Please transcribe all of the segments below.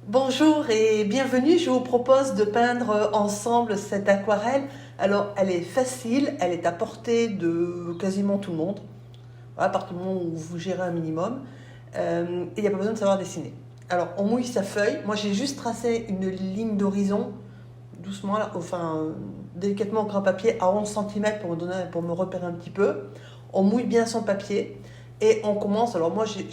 Bonjour et bienvenue, je vous propose de peindre ensemble cette aquarelle. Alors elle est facile, elle est à portée de quasiment tout le monde, voilà, à partir du moment où vous gérez un minimum, et il n'y a pas besoin de savoir dessiner. Alors on mouille sa feuille, moi j'ai juste tracé une ligne d'horizon, doucement, enfin délicatement au grand papier à 11 cm pour me repérer un petit peu. On mouille bien son papier et on commence, alors moi j'ai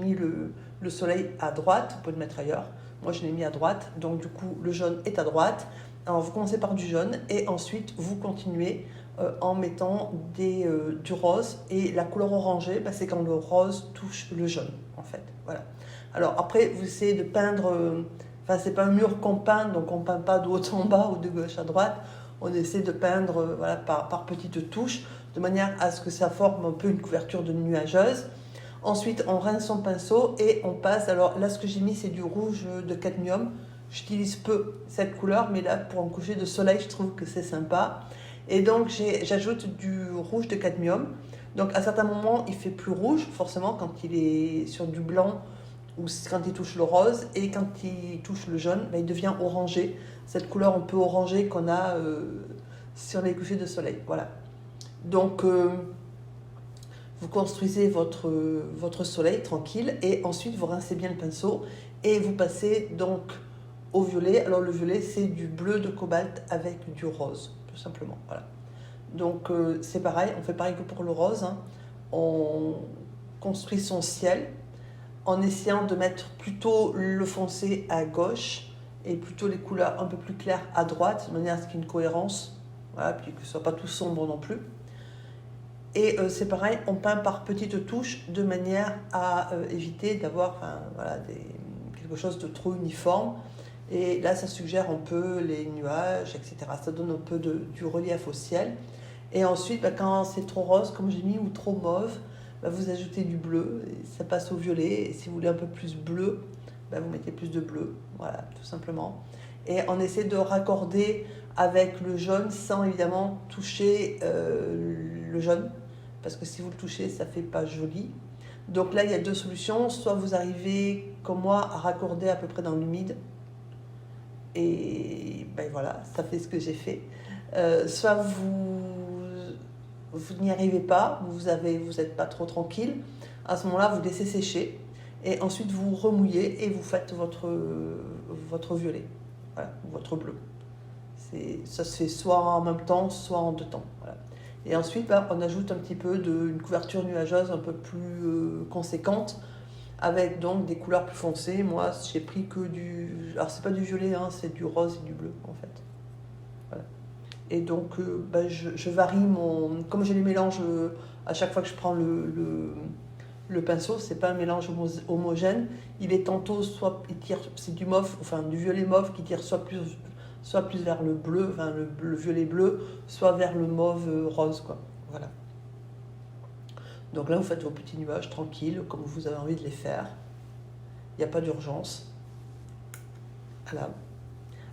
mis le soleil à droite, vous pouvez le mettre ailleurs. Moi, je l'ai mis à droite, donc du coup, le jaune est à droite. Alors, vous commencez par du jaune et ensuite, vous continuez en mettant du rose. Et la couleur orangée, c'est quand le rose touche le jaune, en fait. Voilà. Alors, après, vous essayez de peindre... Enfin, c'est pas un mur qu'on peint, donc on peint pas de haut en bas ou de gauche à droite. On essaie de peindre voilà, par petites touches, de manière à ce que ça forme un peu une couverture de nuageuse. Ensuite, on rince son pinceau et on passe. Alors là, ce que j'ai mis, c'est du rouge de cadmium. J'utilise peu cette couleur, mais là, pour un coucher de soleil, je trouve que c'est sympa. Et donc, j'ajoute du rouge de cadmium. Donc, à certains moments, il fait plus rouge, forcément, quand il est sur du blanc ou quand il touche le rose. Et quand il touche le jaune, il devient orangé. Cette couleur un peu orangée qu'on a sur les couchers de soleil. Voilà. Donc, vous construisez votre soleil tranquille et ensuite vous rincez bien le pinceau et vous passez donc au violet. Alors le violet, c'est du bleu de cobalt avec du rose, tout simplement. Voilà. Donc c'est pareil, on fait pareil que pour le rose, hein. On construit son ciel en essayant de mettre plutôt le foncé à gauche et plutôt les couleurs un peu plus claires à droite, de manière à ce qu'il y ait une cohérence, voilà, puis que ce ne soit pas tout sombre non plus. Et c'est pareil, on peint par petites touches de manière à éviter d'avoir voilà, quelque chose de trop uniforme. Et là, ça suggère un peu les nuages, etc. Ça donne un peu du relief au ciel. Et ensuite, quand c'est trop rose, comme j'ai mis, ou trop mauve, vous ajoutez du bleu, et ça passe au violet. Et si vous voulez un peu plus bleu, vous mettez plus de bleu. Voilà, tout simplement. Et on essaie de raccorder avec le jaune sans évidemment toucher le jaune, parce que si vous le touchez, ça ne fait pas joli. Donc là, il y a deux solutions. Soit vous arrivez, comme moi, à raccorder à peu près dans l'humide, et voilà, ça fait ce que j'ai fait. Soit vous n'y arrivez pas, vous n'êtes pas trop tranquille. À ce moment-là, vous laissez sécher, et ensuite vous remouillez et vous faites votre violet, voilà, votre bleu. Ça se fait soit en même temps, soit en deux temps. Voilà. Et ensuite, on ajoute un petit peu une couverture nuageuse un peu plus conséquente, avec donc des couleurs plus foncées. Moi, j'ai pris que alors, c'est pas du violet, hein, c'est du rose et du bleu, en fait. Voilà. Et donc, je varie comme je les mélange à chaque fois que je prends le pinceau, c'est pas un mélange homogène. Il est tantôt, c'est du mauve, enfin du violet mauve qui tire soit plus vers le bleu, enfin le violet bleu, soit vers le mauve rose, quoi. Voilà. Donc là, vous faites vos petits nuages tranquilles, comme vous avez envie de les faire. Il n'y a pas d'urgence. Voilà.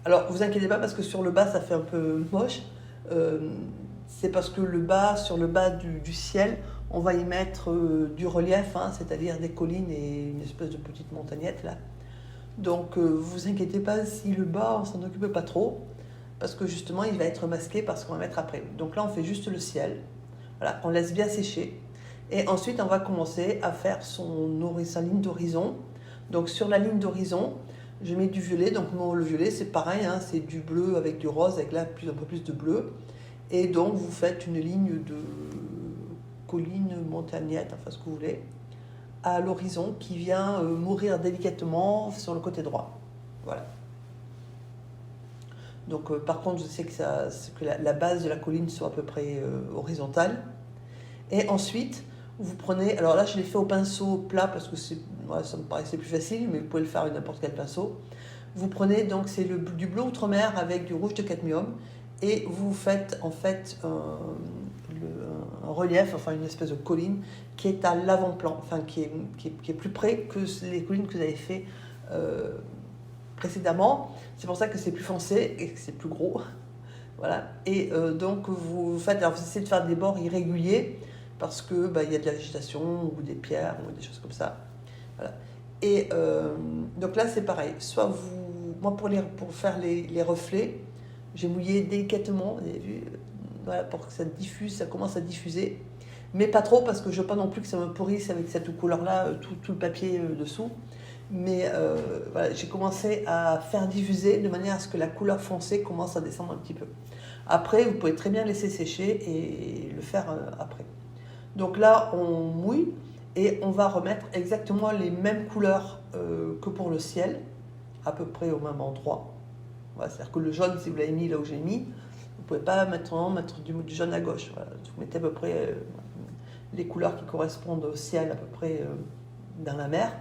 Alors, vous inquiétez pas parce que sur le bas, ça fait un peu moche. C'est parce que sur le bas du ciel, on va y mettre du relief, hein, c'est-à-dire des collines et une espèce de petite montagnette là. Donc, vous inquiétez pas si le bas, on s'en occupe pas trop, parce que justement, il va être masqué par ce qu'on va mettre après. Donc là, on fait juste le ciel. Voilà, on laisse bien sécher. Et ensuite, on va commencer à faire sa ligne d'horizon. Donc sur la ligne d'horizon, je mets du violet. Donc le violet, c'est pareil, hein, c'est du bleu avec du rose, avec là un peu plus de bleu. Et donc vous faites une ligne de colline, montagnette, enfin ce que vous voulez, à l'horizon qui vient mourir délicatement sur le côté droit. Voilà. Donc par contre, je sais que la base de la colline soit à peu près horizontale. Et ensuite, vous prenez, alors là je l'ai fait au pinceau plat parce que ça me paraissait plus facile, mais vous pouvez le faire avec n'importe quel pinceau. Vous prenez donc du bleu outre-mer avec du rouge de cadmium et vous faites en fait un relief, enfin une espèce de colline qui est à l'avant-plan, enfin qui est plus près que les collines que vous avez fait précédemment. C'est pour ça que c'est plus foncé et que c'est plus gros. Voilà. Et donc vous essayez de faire des bords irréguliers parce que y a de la végétation ou des pierres ou des choses comme ça. Voilà. Et donc là, c'est pareil. Soit vous, moi, pour faire les reflets, j'ai mouillé délicatement, vous avez vu, voilà, pour que ça diffuse, ça commence à diffuser. Mais pas trop, parce que je veux pas non plus que ça me pourrisse avec cette couleur-là, tout le papier dessous. Mais voilà, j'ai commencé à faire diffuser de manière à ce que la couleur foncée commence à descendre un petit peu. Après, vous pouvez très bien laisser sécher et le faire après. Donc là, on mouille et on va remettre exactement les mêmes couleurs que pour le ciel, à peu près au même endroit. Voilà, c'est-à-dire que le jaune, si vous l'avez mis là où j'ai mis, vous ne pouvez pas mettre du jaune à gauche. Voilà. Vous mettez à peu près les couleurs qui correspondent au ciel, à peu près dans la mer.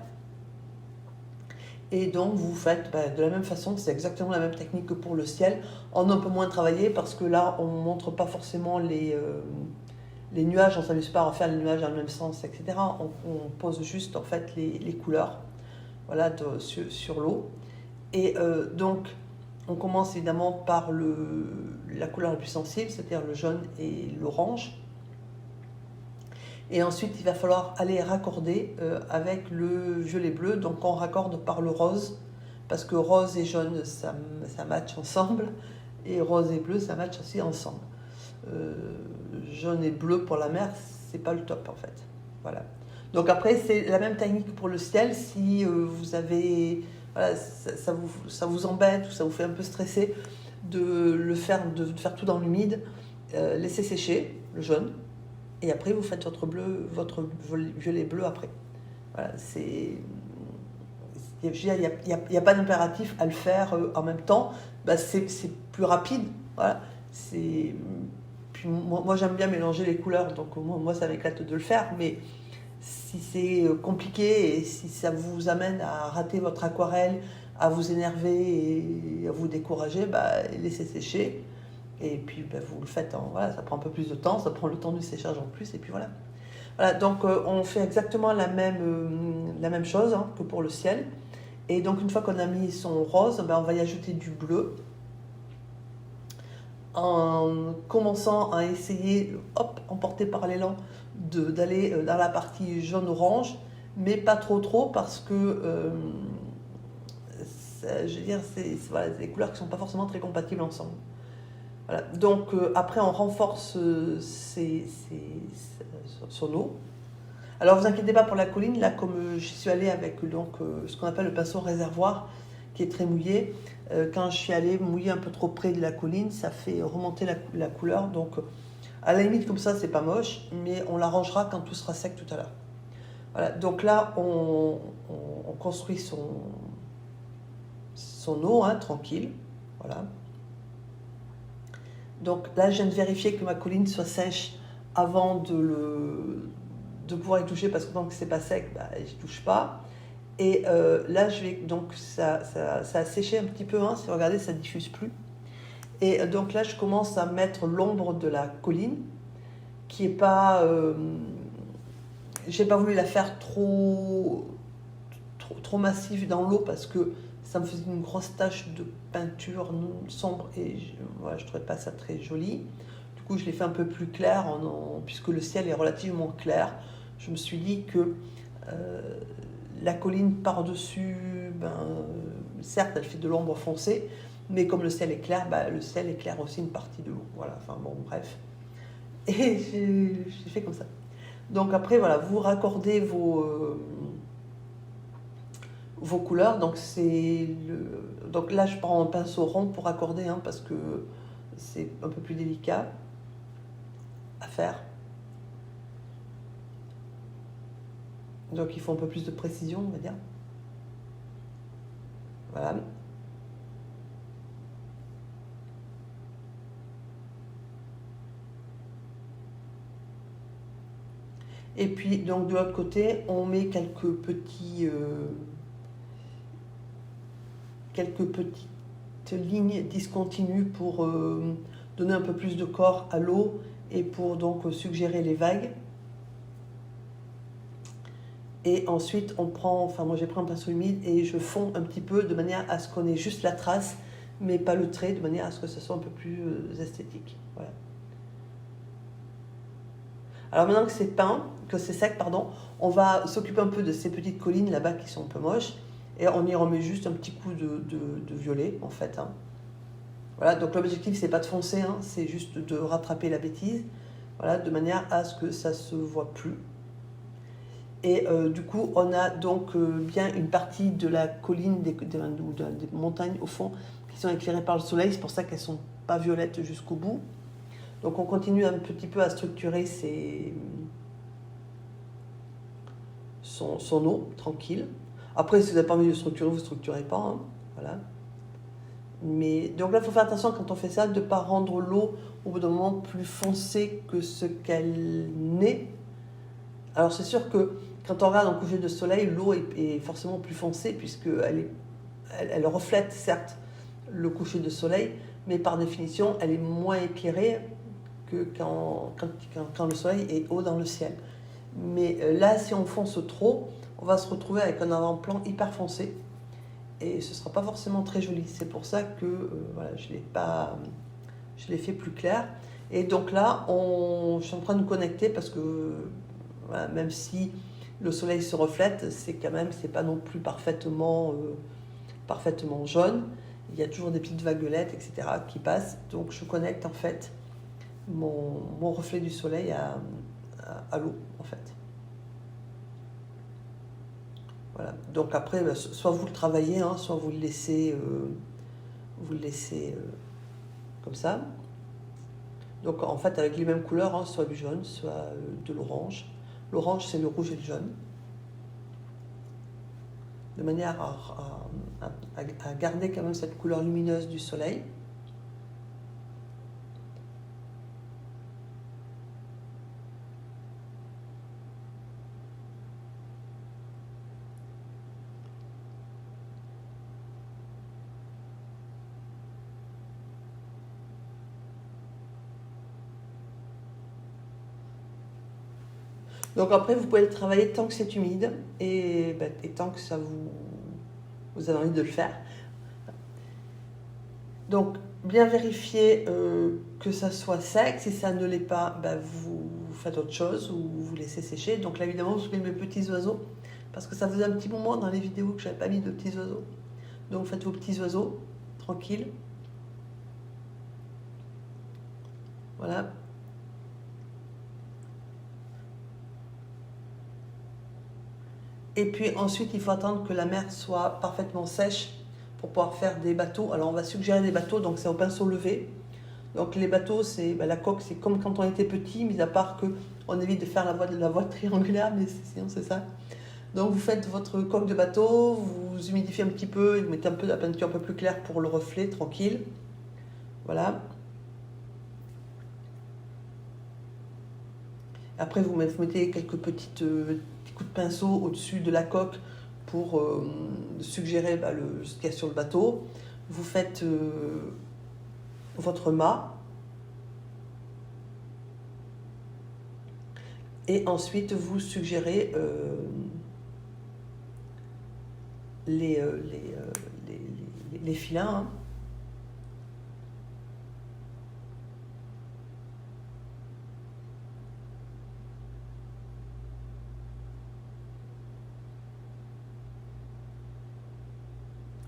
Et donc vous faites de la même façon, c'est exactement la même technique que pour le ciel, en un peu moins travaillé, parce que là, on ne montre pas forcément les nuages, on ne s'amuse pas à refaire les nuages dans le même sens, etc. On pose juste en fait les couleurs, voilà, sur l'eau. Et donc, on commence évidemment par la couleur la plus sensible, c'est-à-dire le jaune et l'orange. Et ensuite, il va falloir aller raccorder avec le violet bleu. Donc, on raccorde par le rose, parce que rose et jaune, ça match ensemble. Et rose et bleu, ça match aussi ensemble. Jaune et bleu pour la mer, c'est pas le top en fait. Voilà. Donc après, c'est la même technique que pour le ciel. Si vous avez, voilà, ça vous embête ou ça vous fait un peu stresser de faire tout dans l'humide, laissez sécher le jaune et après vous faites votre violet bleu après. Voilà, il n'y a pas d'impératif à le faire en même temps. C'est plus rapide. Voilà. Puis moi j'aime bien mélanger les couleurs, donc moi ça m'éclate de le faire, mais si c'est compliqué et si ça vous amène à rater votre aquarelle, à vous énerver et à vous décourager, laissez sécher. Et puis vous le faites, voilà, ça prend un peu plus de temps, ça prend le temps du séchage en plus, et puis voilà. Voilà, donc on fait exactement la même chose que pour le ciel. Et donc une fois qu'on a mis son rose, on va y ajouter du bleu, en commençant à essayer, emporté par l'élan, d'aller dans la partie jaune-orange, mais pas trop, parce que je veux dire, voilà, des couleurs qui ne sont pas forcément très compatibles ensemble. Voilà. Donc après, on renforce son eau. Alors vous inquiétez pas pour la colline, là comme j'y suis allée avec ce qu'on appelle le pinceau réservoir, qui est très mouillé, quand je suis allée mouiller un peu trop près de la colline, ça fait remonter la couleur. Donc à la limite comme ça, c'est pas moche, mais on l'arrangera quand tout sera sec tout à l'heure. Voilà. Donc là, on construit son eau, tranquille. Voilà. Donc là, je viens de vérifier que ma colline soit sèche avant de pouvoir y toucher, parce que tant que c'est pas sec, je n'y touche pas. Et là, donc ça a séché un petit peu, si vous regardez, ça ne diffuse plus. Et donc là, je commence à mettre l'ombre de la colline, qui n'est pas... j'ai pas voulu la faire trop massive dans l'eau, parce que ça me faisait une grosse tache de peinture sombre, et je trouvais pas ça très joli. Du coup, je l'ai fait un peu plus clair, puisque le ciel est relativement clair. Je me suis dit que la colline par-dessus, certes, elle fait de l'ombre foncée, mais comme le ciel éclaire aussi une partie de l'eau. Voilà, enfin bon, bref. Et j'ai fait comme ça. Donc après, voilà, vous raccordez vos couleurs. Donc là, je prends un pinceau rond pour raccorder, parce que c'est un peu plus délicat à faire. Donc il faut un peu plus de précision, on va dire. Voilà. Et puis donc de l'autre côté, on met quelques petites lignes discontinues pour donner un peu plus de corps à l'eau et pour donc suggérer les vagues. Et ensuite, moi j'ai pris un pinceau humide et je fonds un petit peu de manière à ce qu'on ait juste la trace, mais pas le trait, de manière à ce que ce soit un peu plus esthétique. Voilà. Alors maintenant que c'est peint, que c'est sec, pardon, on va s'occuper un peu de ces petites collines là-bas qui sont un peu moches, et on y remet juste un petit coup de violet, en fait. Hein. Voilà, donc l'objectif, c'est pas de foncer, hein, c'est juste de rattraper la bêtise, voilà, de manière à ce que ça se voit plus. Et du coup, on a donc bien une partie de la colline, des montagnes au fond, qui sont éclairées par le soleil, c'est pour ça qu'elles ne sont pas violettes jusqu'au bout. Donc on continue un petit peu à structurer son eau, tranquille. Après, si vous n'avez pas envie de structurer, vous ne structurez pas. Hein, voilà. Mais, donc là, il faut faire attention quand on fait ça, de ne pas rendre l'eau au bout d'un moment plus foncée que ce qu'elle n'est. Alors c'est sûr que quand on regarde un coucher de soleil, l'eau est forcément plus foncée puisqu'elle elle reflète certes le coucher de soleil, mais par définition, elle est moins éclairée que quand le soleil est haut dans le ciel. Mais là, si on fonce trop, on va se retrouver avec un avant-plan hyper foncé et ce ne sera pas forcément très joli. C'est pour ça que voilà, je l'ai fait plus clair. Et donc là, je suis en train de me connecter parce que voilà, même si le soleil se reflète, c'est pas non plus parfaitement jaune. Il y a toujours des petites vaguelettes, etc. qui passent. Donc je connecte en fait mon reflet du soleil à l'eau, en fait. Voilà. Donc après, soit vous le travaillez, hein, soit vous le laissez comme ça. Donc en fait, avec les mêmes couleurs, hein, soit du jaune, soit de l'orange. L'orange, c'est le rouge et le jaune. De manière à garder quand même cette couleur lumineuse du soleil. Donc après, vous pouvez le travailler tant que c'est humide et tant que vous avez envie de le faire. Donc, bien vérifier que ça soit sec. Si ça ne l'est pas, vous faites autre chose ou vous laissez sécher. Donc là, évidemment, vous mettez mes petits oiseaux parce que ça faisait un petit moment dans les vidéos que je n'avais pas mis de petits oiseaux. Donc, vous faites vos petits oiseaux, tranquille. Voilà. Et puis ensuite, il faut attendre que la mer soit parfaitement sèche pour pouvoir faire des bateaux. Alors on va suggérer des bateaux, donc c'est au pinceau levé. Donc les bateaux, la coque, c'est comme quand on était petit, mis à part qu'on évite de faire la voie triangulaire, mais sinon c'est ça. Donc vous faites votre coque de bateau, vous humidifiez un petit peu, et vous mettez un peu de la peinture un peu plus claire pour le reflet, tranquille. Voilà. Après, vous mettez quelques petits coups de pinceau au-dessus de la coque pour suggérer ce qu'il y a sur le bateau. Vous faites votre mât. Et ensuite, vous suggérez les filins. Hein.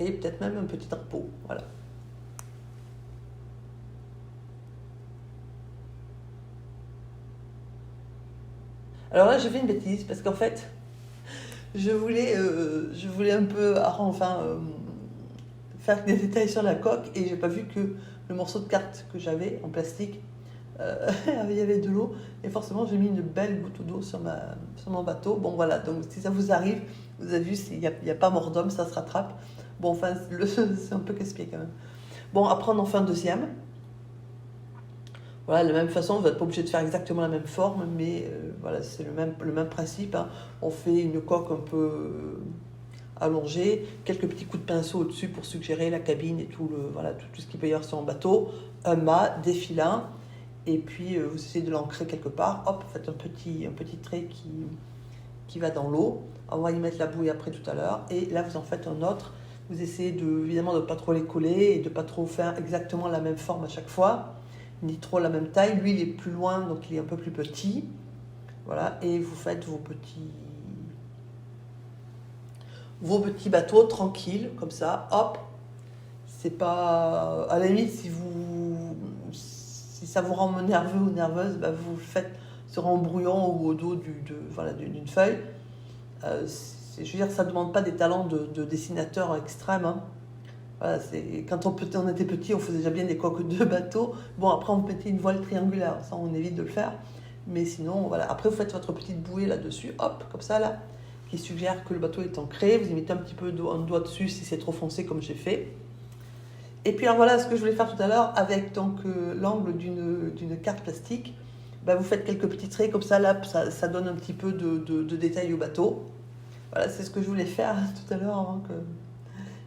Et peut-être même un petit drapeau, voilà. Alors là, j'ai fait une bêtise, parce qu'en fait, je voulais un peu, faire des détails sur la coque, et j'ai pas vu que le morceau de carte que j'avais en plastique, il y avait de l'eau, et forcément, j'ai mis une belle goutte d'eau sur mon bateau. Bon, voilà, donc si ça vous arrive, vous avez vu, il n'y a pas mort d'homme, ça se rattrape. Bon, enfin, c'est un peu casse-pied quand même. Bon, après, on en fait un deuxième. Voilà, de la même façon, vous n'êtes pas obligé de faire exactement la même forme, mais voilà, c'est le même principe. Hein. On fait une coque un peu allongée, quelques petits coups de pinceau au-dessus pour suggérer la cabine et tout ce qu'il peut y avoir sur un bateau, un mât, des filins, et puis vous essayez de l'ancrer quelque part. Hop, vous faites un petit trait qui va dans l'eau. On va y mettre la bouée après tout à l'heure, et là, vous en faites un autre. Vous essayez évidemment de ne pas trop les coller et de ne pas trop faire exactement la même forme à chaque fois, ni trop la même taille. Lui, il est plus loin, donc il est un peu plus petit. Voilà, et vous faites vos petits bateaux tranquilles, comme ça, hop. C'est pas... À la limite, si ça vous rend nerveux ou nerveuse, bah, vous le faites sur un brouillon ou au dos voilà, d'une feuille. Je veux dire, ça ne demande pas des talents de dessinateur extrême. Hein. Voilà, quand on était petit, on faisait déjà bien des coques de bateau. Bon, après, on mettait une voile triangulaire, ça, on évite de le faire. Mais sinon, voilà. Après, vous faites votre petite bouée là-dessus, hop, comme ça, là, qui suggère que le bateau est ancré. Vous y mettez un petit peu un doigt dessus si c'est trop foncé, comme j'ai fait. Et puis, alors, voilà ce que je voulais faire tout à l'heure avec l'angle d'une carte plastique. Bah, vous faites quelques petits traits, comme ça, là, ça donne un petit peu de détail au bateau. Voilà, c'est ce que je voulais faire tout à l'heure avant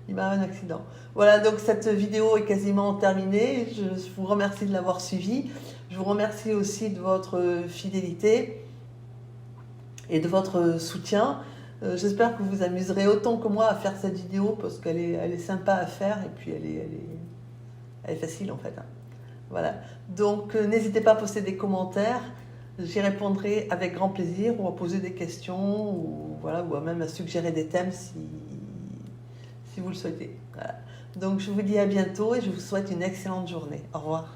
qu'il m'arrive un accident. Voilà, donc cette vidéo est quasiment terminée. Je vous remercie de l'avoir suivie. Je vous remercie aussi de votre fidélité et de votre soutien. J'espère que vous vous amuserez autant que moi à faire cette vidéo parce qu'elle est sympa à faire et puis elle est facile en fait. Hein. Voilà, donc n'hésitez pas à poster des commentaires. J'y répondrai avec grand plaisir ou à poser des questions ou, voilà, ou même à suggérer des thèmes si vous le souhaitez. Voilà. Donc je vous dis à bientôt et je vous souhaite une excellente journée. Au revoir.